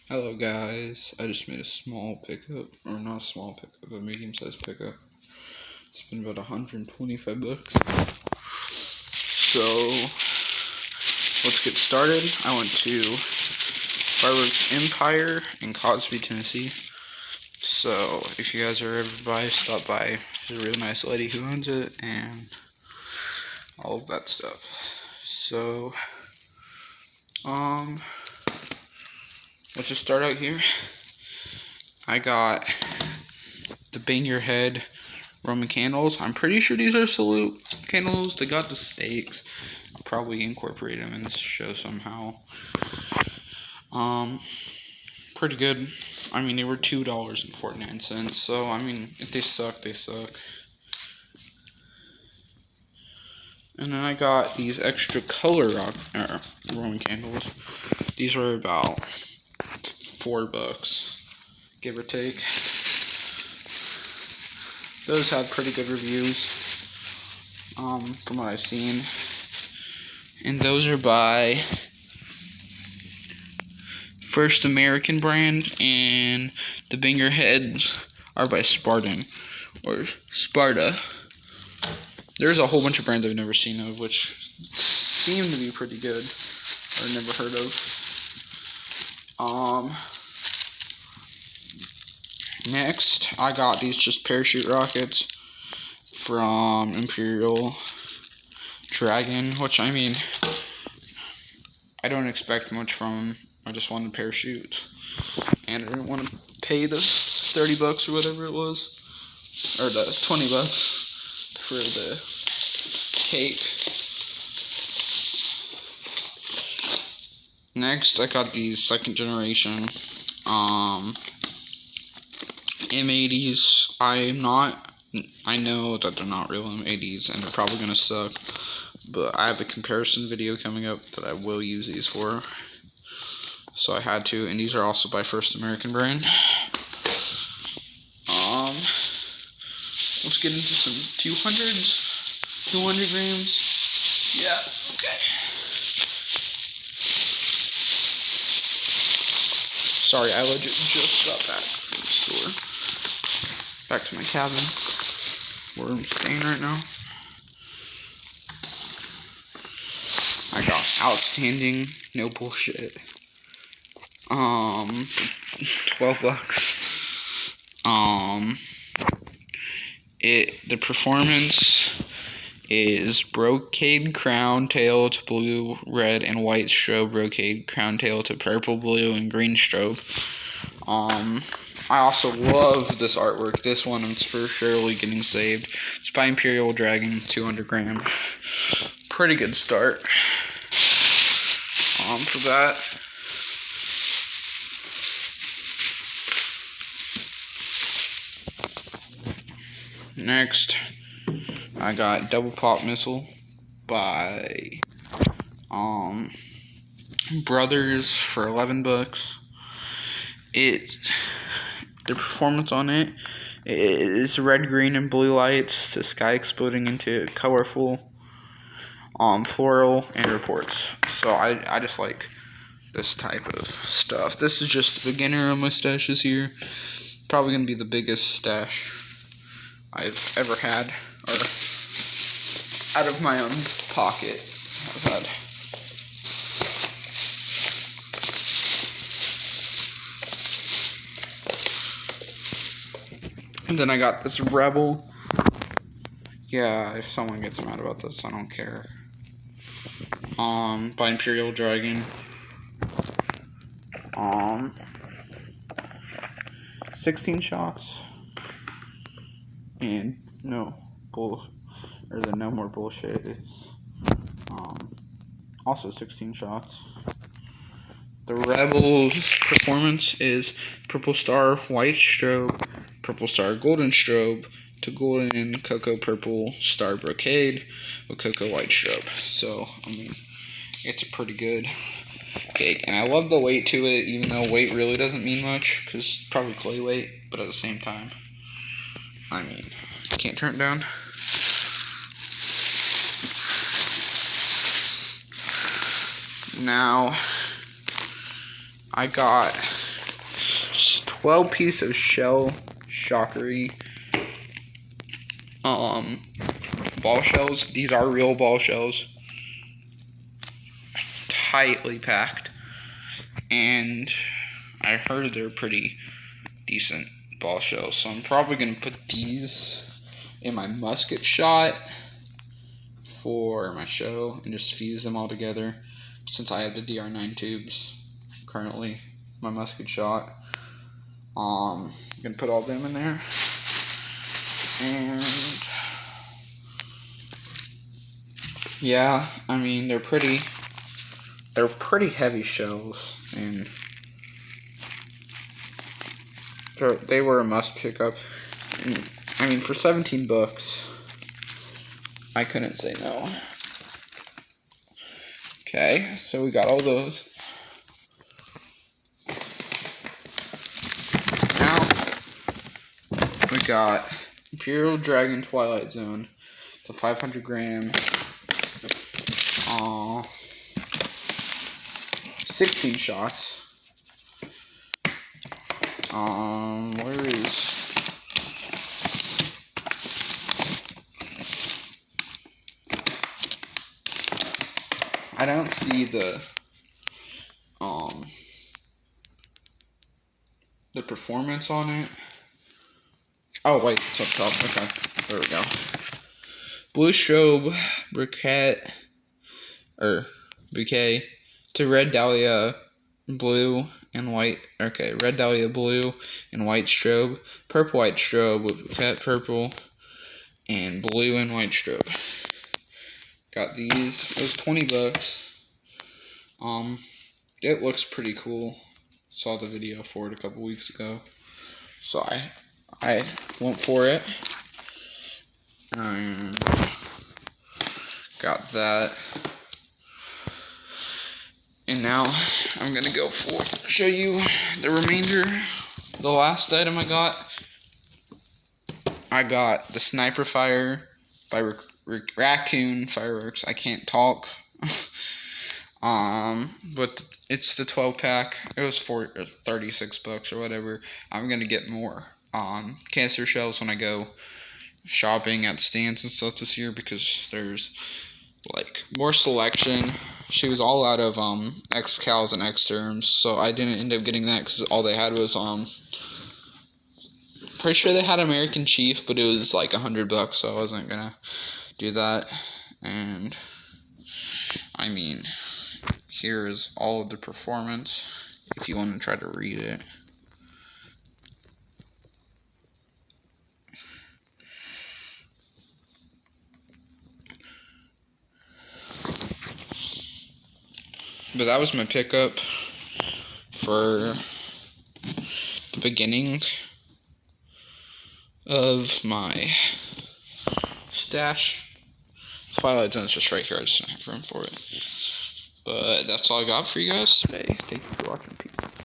Hello guys, I just made a small pickup, or not a small pickup, a medium-sized pickup. It's been about 125 bucks. So, let's get started. I went to Fireworks Empire in Cosby, Tennessee. So, if you guys are ever by, stop by. There's a really nice lady who owns it, and all of that stuff. So, let's just start out here. I got the Bang Your Head Roman candles. I'm pretty sure these are salute candles. They got the stakes. I'll probably incorporate them in this show somehow. Pretty good. I mean, they were $2.49. So, I mean, if they suck, they suck. And then I got these extra color Roman candles. These were about $4, give or take. Those had pretty good reviews, from what I've seen. And those are by First American brand, and the Bang Your Heads are by Spartan, or Sparta. There's a whole bunch of brands I've never seen of, which seem to be pretty good, or never heard of. Next, I got these just parachute rockets from Imperial Dragon, which, I mean, I don't expect much from them. I just wanted parachutes, and I didn't want to pay the $30 or whatever it was, or the $20 for the cake. Next, I got these second generation M80s. I know that they're not real M80s, and they're probably gonna suck, but I have a comparison video coming up that I will use these for. So I had to, and these are also by First American brand. Let's get into some 200 grams. Yeah, okay. Sorry, I legit just got back from the store. Back to my cabin, where I'm staying right now. I got outstanding, no bullshit. $12. The performance is brocade crown tail to blue, red, and white strobe, brocade crown tail to purple, blue, and green strobe. I also love this artwork. This one is for surely getting saved. It's by Imperial Dragon, 200 grams. Pretty good start. For that. Next, I got Double Pop Missile by Brothers for $11. The performance on it is red, green, and blue lights, the sky exploding into colorful floral and reports. So I just like this type of stuff. This is just the beginner of my stashes here. Probably gonna be the biggest stash I've ever had, or out of my own pocket I've had. And then I got this Rebel. Yeah, if someone gets mad about this, I don't care. By Imperial Dragon. 16 shots. And no more bullshit. It's also 16 shots. The Rebel's performance is purple star, white strobe, purple star, golden strobe, to golden cocoa purple star brocade with cocoa white strobe. So, I mean, it's a pretty good cake. And I love the weight to it, even though weight really doesn't mean much, because it's probably clay weight, but at the same time, I mean, can't turn it down. Now, I got 12-piece of shell shockery ball shells. These are real ball shells, tightly packed, and I heard they're pretty decent ball shells, so I'm probably gonna put these in my musket shot for my show and just fuse them all together, since I have the DR9 tubes currently my musket shot. I'm gonna put all them in there, and yeah, I mean they're pretty heavy shells, and they were a must pick up. And, I mean, for $17, I couldn't say no. Okay, so we got all those. Now we got Imperial Dragon Twilight Zone, the 500 gram, 16 shots. Where is... I don't see the performance on it. Oh wait, it's up top. Okay, there we go. Blue strobe bouquet to red dahlia blue and white. Okay, red dahlia blue and white strobe, purple white strobe with pet purple, and blue and white strobe. Got these. It was $20. It looks pretty cool. Saw the video for it a couple weeks ago, so I went for it. Got that. And now I'm gonna show you the remainder. The last item I got the Sniper Fire by Raccoon Fireworks. I can't talk. But it's the 12 pack. It was for $36 or whatever. I'm gonna get more canister shells when I go shopping at stands and stuff this year, because there's like more selection. She was all out of X-Cals and X-Terms, so I didn't end up getting that because all they had was pretty sure they had American Chief, but it was like $100, so I wasn't gonna do that. And I mean, here is all of the performance if you want to try to read it. But that was my pickup for the beginning of my stash. Twilight Zone's just right here. I just don't have room for it. But that's all I got for you guys today. Thank you for watching.